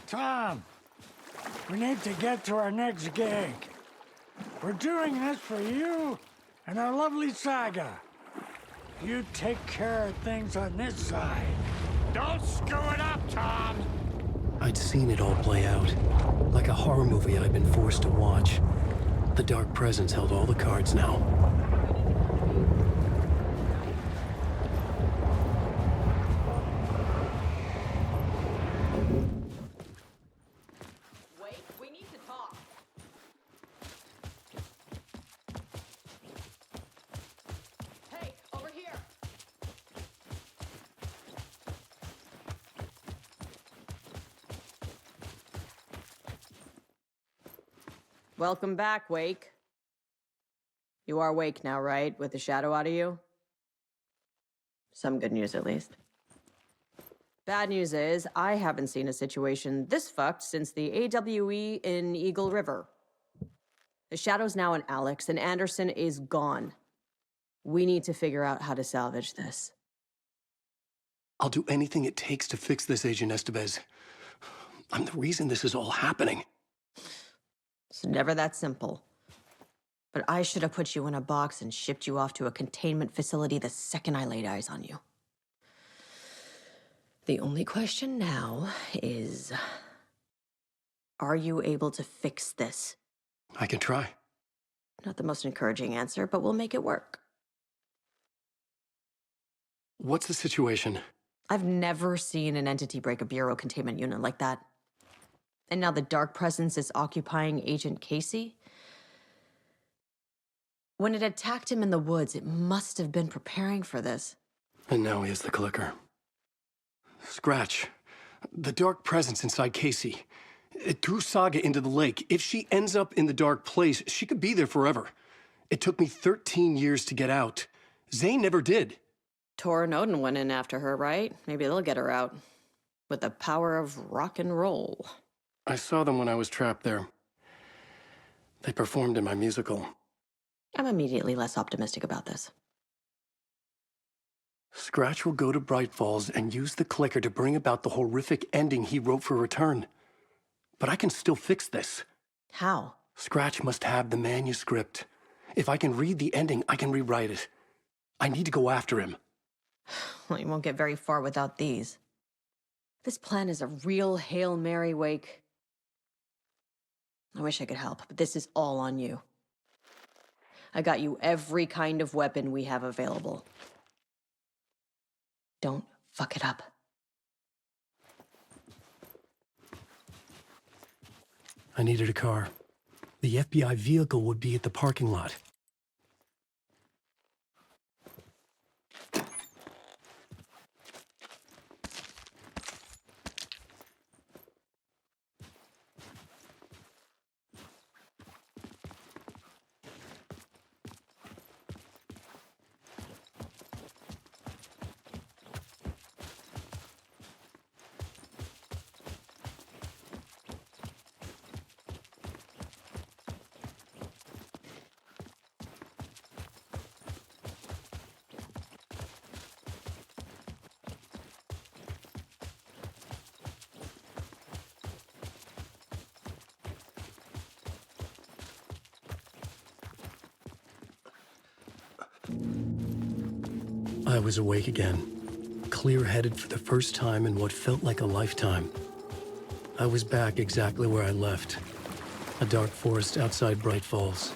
Tom, we need to get to our next gig. We're doing this for you and our lovely saga. You take care of things on this side. Don't screw it up, Tom! I'd seen it all play out. Like a horror movie I'd been forced to watch. The Dark Presence held all the cards now. Wait, we need to talk. Hey, over here! Welcome back, Wake. You are Wake now, right? With the shadow out of you? Some good news, at least. Bad news is, I haven't seen a situation this fucked since the AWE in Eagle River. The shadow's now in Alex, and Anderson is gone. We need to figure out how to salvage this. I'll do anything it takes to fix this, Agent Estevez. I'm the reason this is all happening. It's never that simple. But I should have put you in a box and shipped you off to a containment facility the second I laid eyes on you. The only question now is, are you able to fix this? I can try. Not the most encouraging answer, but we'll make it work. What's the situation? I've never seen an entity break a bureau containment unit like that. And now the Dark Presence is occupying Agent Casey? When it attacked him in the woods, it must have been preparing for this. And now he has the clicker. Scratch. The Dark Presence inside Casey. It threw Saga into the lake. If she ends up in the dark place, she could be there forever. It took me 13 years to get out. Zane never did. Tor and Odin went in after her, right? Maybe they'll get her out. With the power of rock and roll. I saw them when I was trapped there. They performed in my musical. I'm immediately less optimistic about this. Scratch will go to Bright Falls and use the clicker to bring about the horrific ending he wrote for Return. But I can still fix this. How? Scratch must have the manuscript. If I can read the ending, I can rewrite it. I need to go after him. Well, you won't get very far without these. This plan is a real Hail Mary, Wake. I wish I could help, but this is all on you. I got you every kind of weapon we have available. Don't fuck it up. I needed a car. The FBI vehicle would be at the parking lot. I was awake again, clear-headed for the first time in what felt like a lifetime. I was back exactly where I left. A dark forest outside Bright Falls.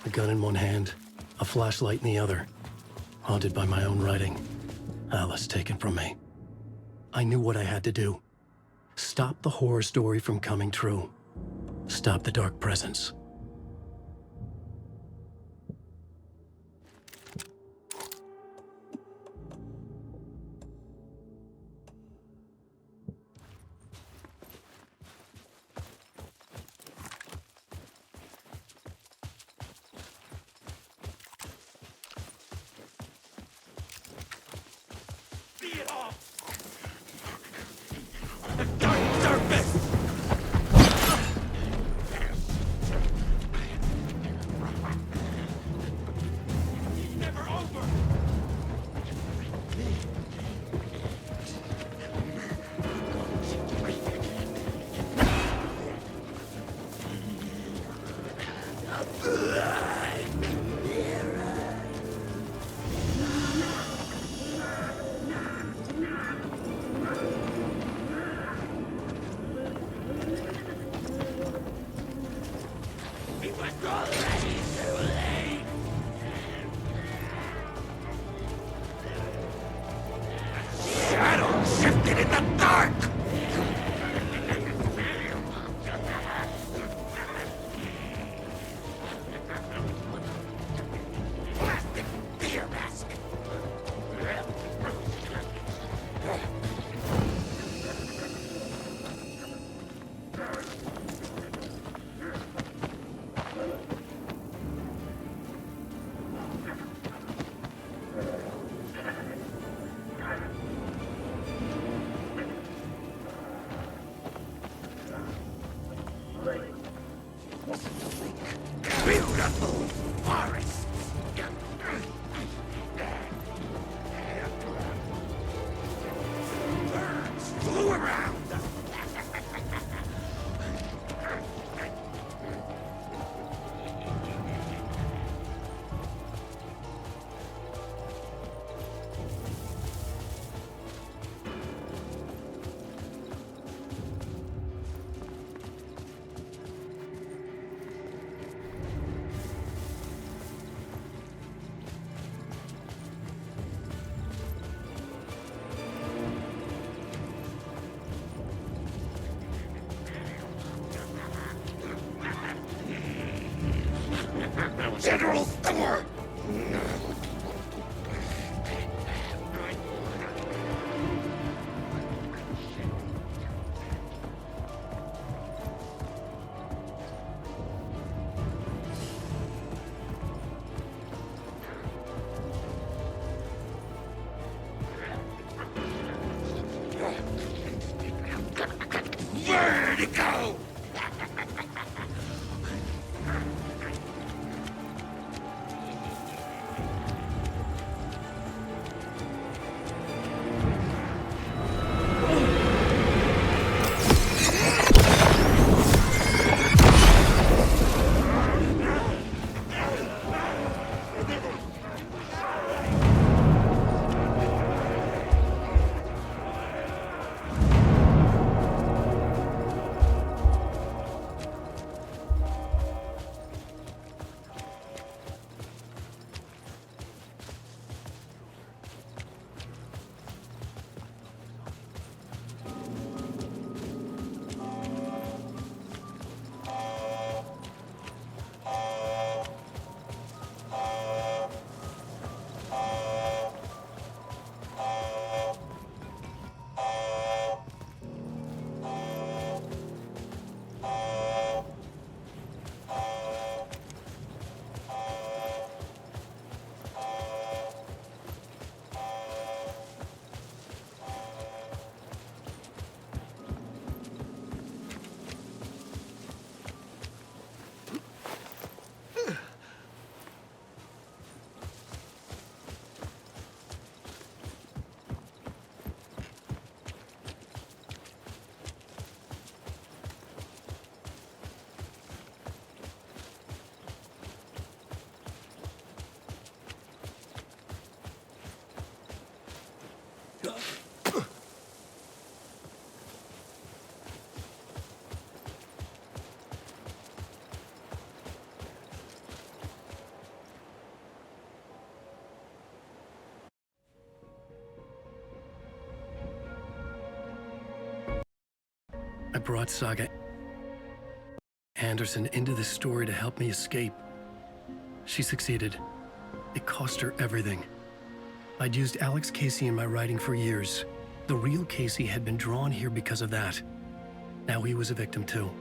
A gun in one hand, a flashlight in the other. Haunted by my own writing. Alice taken from me. I knew what I had to do. Stop the horror story from coming true. Stop the Dark Presence. dark! Plastic beer mask! Beautiful forests! Birds flew around! General Thor! Vertigo! I brought Saga Anderson into this story to help me escape. She succeeded. It cost her everything. I'd used Alex Casey in my writing for years. The real Casey had been drawn here because of that. Now he was a victim too.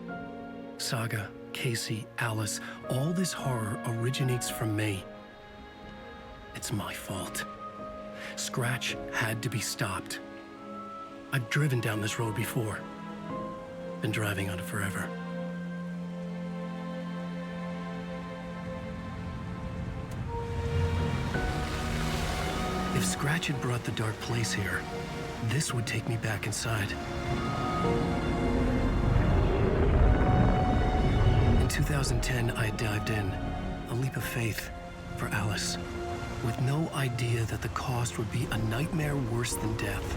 Saga, Casey, Alice, all this horror originates from me. It's my fault. Scratch had to be stopped. I've driven down this road before. Been driving on it forever. If Scratch had brought the dark place here, this would take me back inside. In 2010, I had dived in, a leap of faith for Alice, with no idea that the cost would be a nightmare worse than death.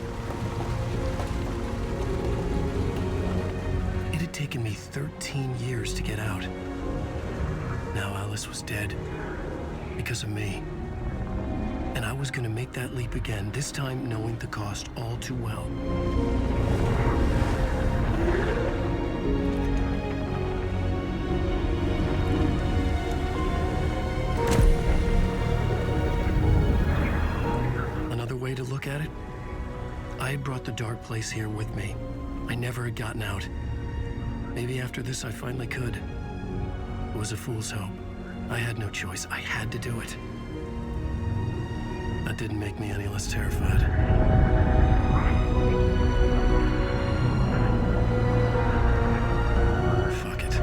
It had taken me 13 years to get out. Now Alice was dead because of me. And I was gonna make that leap again, this time knowing the cost all too well. Another way to look at it, I had brought the dark place here with me. I never had gotten out. Maybe after this I finally could. It was a fool's hope. I had no choice. I had to do it. That didn't make me any less terrified. Fuck it.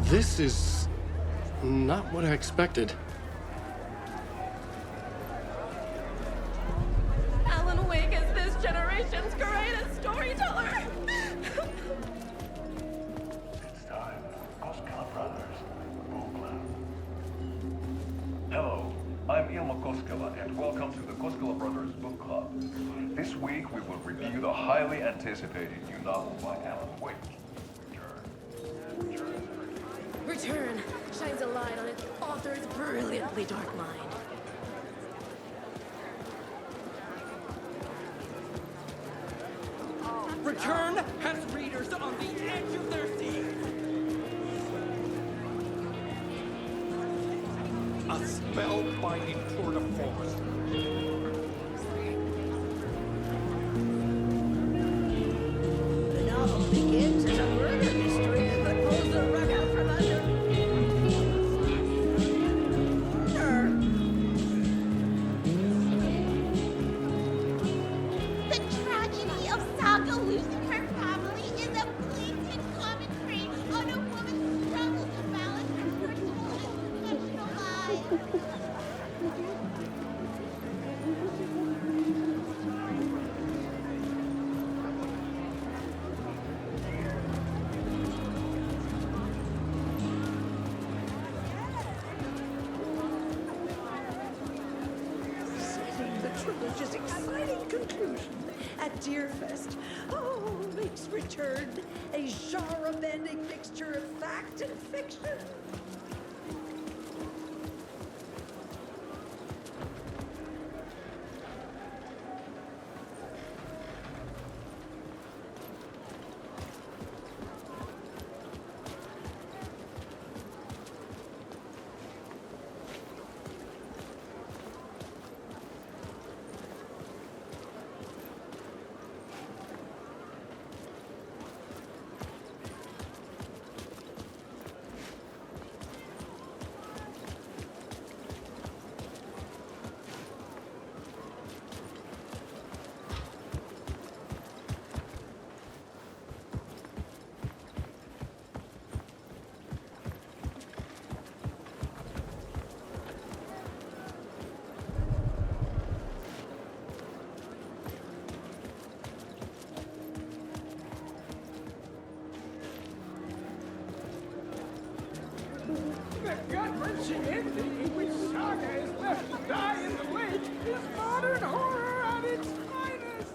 This is not what I expected. Alan Wake is this generation's greatest storyteller. It's time for Koskela Brothers Book Club. Hello, I'm Ilma Koskela, and welcome to the Koskela Brothers Book Club. This week we will review the highly anticipated new novel by Alan Wake, Return shines a light on its author's brilliantly dark mind. Return has readers on the edge of their seats. A spellbinding tour de force. The novel begins as a murder mystery that pulls the rug out from under. The tragedy of Saga losing her family is a blatant commentary on a woman's struggle to balance her personal and professional lives. Setting the trilogy's exciting conclusion at Deerfest. Oh, Wake's return, a genre-bending mixture of fact and fiction. The gut-wrenching ending in which Saga is left to die in the lake is modern horror at its finest.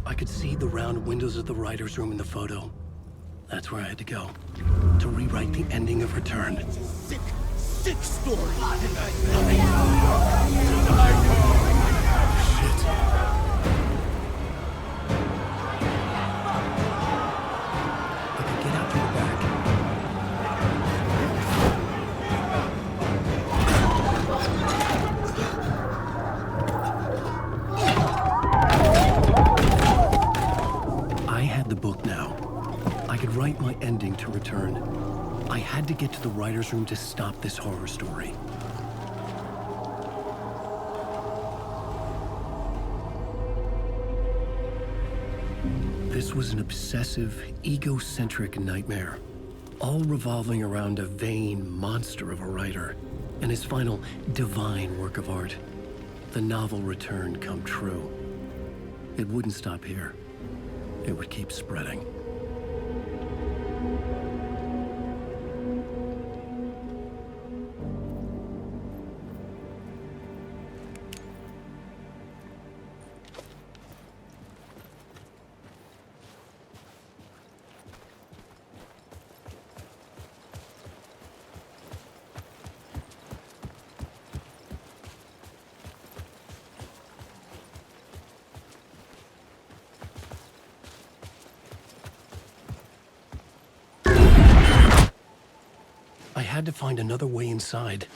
I could see the round windows of the writer's room in the photo. That's where I had to go. To rewrite the ending of Return. Sick, sick story. I could get out to the back. I had the book now. I could write my ending to Return. I had to get get to the writer's room to stop this horror story. This was an obsessive, egocentric nightmare, all revolving around a vain monster of a writer and his final divine work of art, the novel return come true. It wouldn't stop here. It would keep spreading. I had to find another way inside.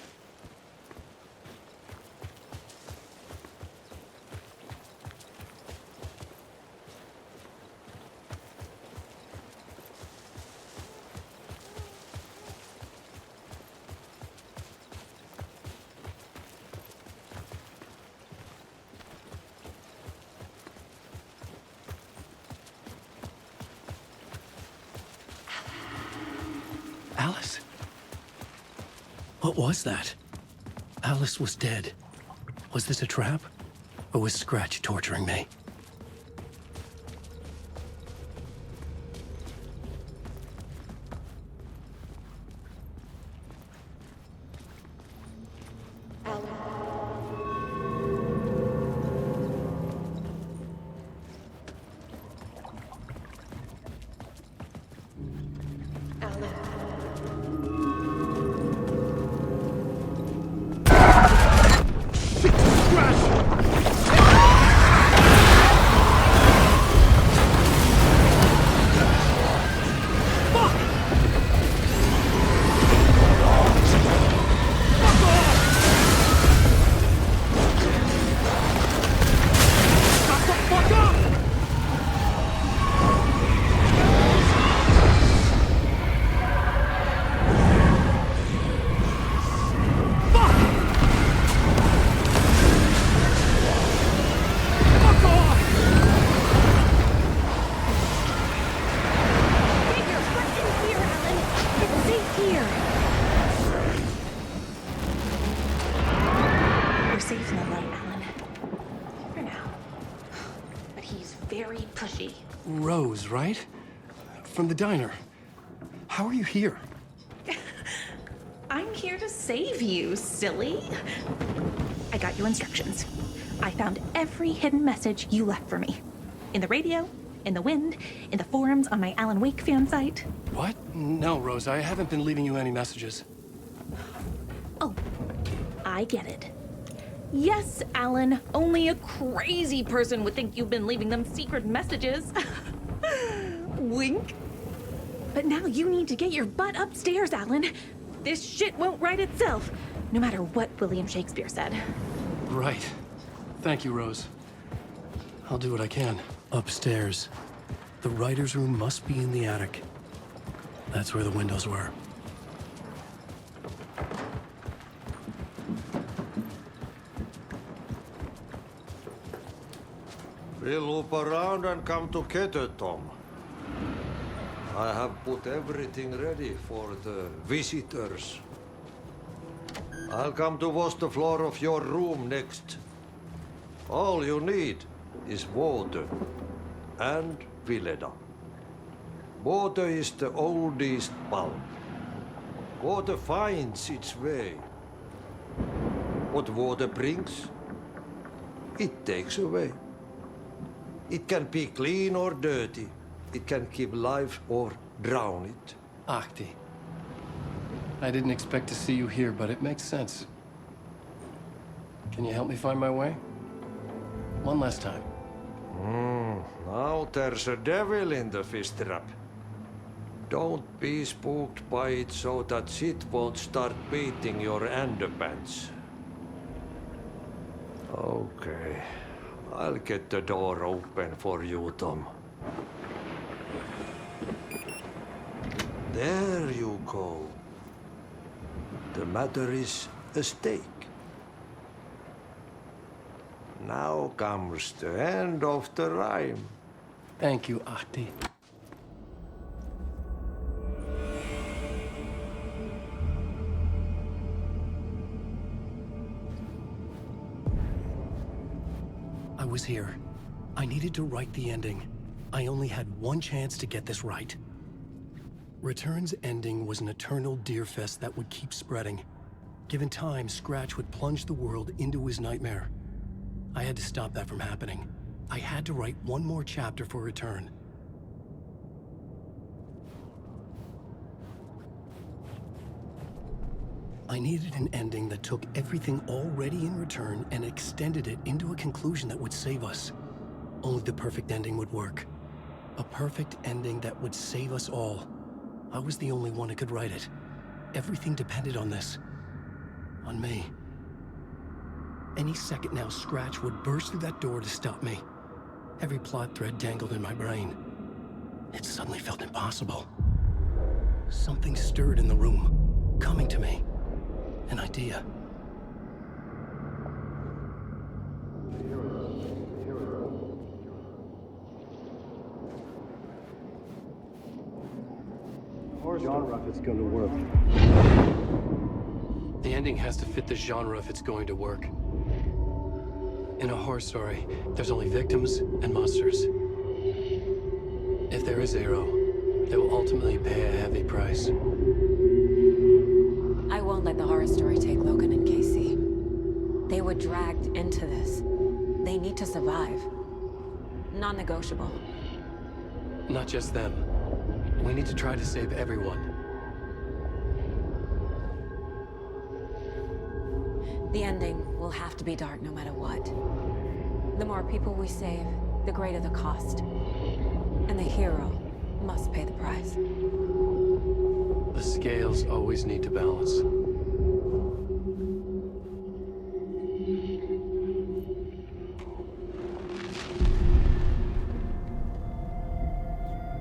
Alice? What was that? Alice was dead. Was this a trap? Or was Scratch torturing me? Rose, right? From the diner. How are you here? I'm here to save you, silly. I got your instructions. I found every hidden message you left for me. In the radio, in the wind, in the forums on my Alan Wake fan site. What? No, Rose, I haven't been leaving you any messages. Oh, I get it. Yes, Alan, only a crazy person would think you've been leaving them secret messages. Wink. But now you need to get your butt upstairs, Alan. This shit won't write itself, no matter what William Shakespeare said. Right. Thank you, Rose. I'll do what I can. Upstairs. The writer's room must be in the attic. That's where the windows were. We'll loop around and come together, Tom. I have put everything ready for the visitors. I'll come to wash the floor of your room next. All you need is water and Vileda. Water is the oldest bulb. Water finds its way. What water brings, it takes away. It can be clean or dirty. It can keep life or drown it. Ahti. I didn't expect to see you here, but it makes sense. Can you help me find my way? One last time. Now there's a devil in the fish trap. Don't be spooked by it so that shit won't start beating your underpants. Okay. I'll get the door open for you, Tom. There you go. The matter is a stake. Now comes the end of the rhyme. Thank you, Ahti. I was here. I needed to write the ending. I only had one chance to get this right. Return's ending was an eternal Deerfest that would keep spreading. Given time, Scratch would plunge the world into his nightmare. I had to stop that from happening. I had to write one more chapter for Return. I needed an ending that took everything already in Return and extended it into a conclusion that would save us. Only the perfect ending would work. A perfect ending that would save us all. I was the only one who could write it. Everything depended on this. On me. Any second now, Scratch would burst through that door to stop me. Every plot thread dangled in my brain. It suddenly felt impossible. Something stirred in the room, coming to me. An idea. Genre if it's going to work. The ending has to fit the genre if it's going to work. In a horror story, there's only victims and monsters. If there is Arrow, they will ultimately pay a heavy price. I won't let the horror story take Logan and Casey. They were dragged into this. They need to survive. Non-negotiable. Not just them. We need to try to save everyone. The ending will have to be dark no matter what. The more people we save, the greater the cost. And the hero must pay the price. The scales always need to balance.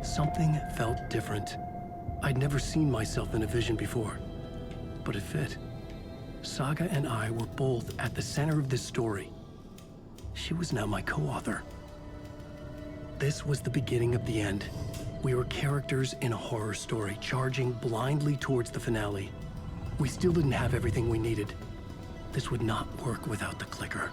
Something felt different. I'd never seen myself in a vision before, but it fit. Saga and I were both at the center of this story. She was now my co-author. This was the beginning of the end. We were characters in a horror story, charging blindly towards the finale. We still didn't have everything we needed. This would not work without the clicker.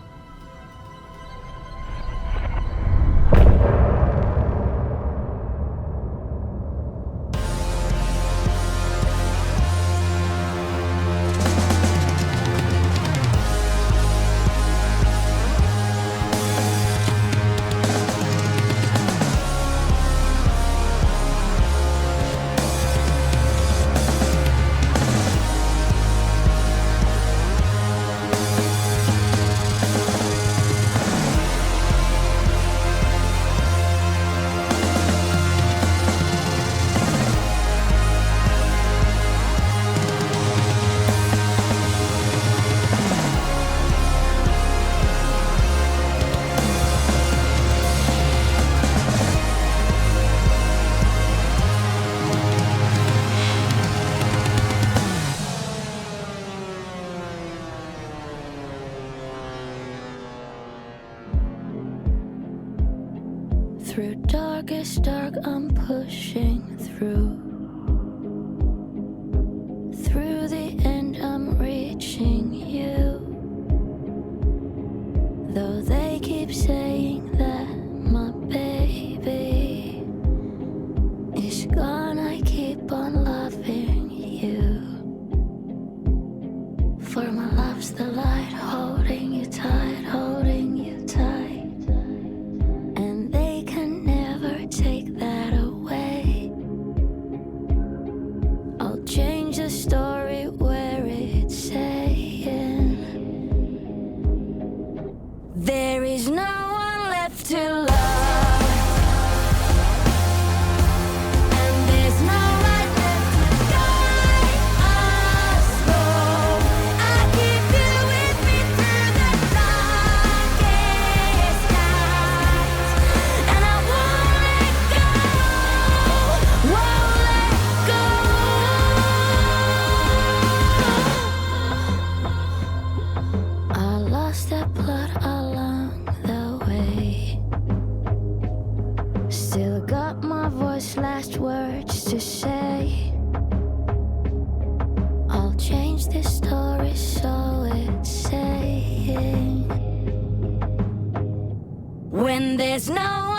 Through darkest dark, I'm pushing through. Through the end, I'm reaching you. Though they keep saying that my baby is gone, I keep on loving you. For my love's the light, holding you tight, holding you tight. Take that away. I'll change the story where it's saying there is no one left to love. And there's no light left to guide us home. I keep you with me through the night. There's no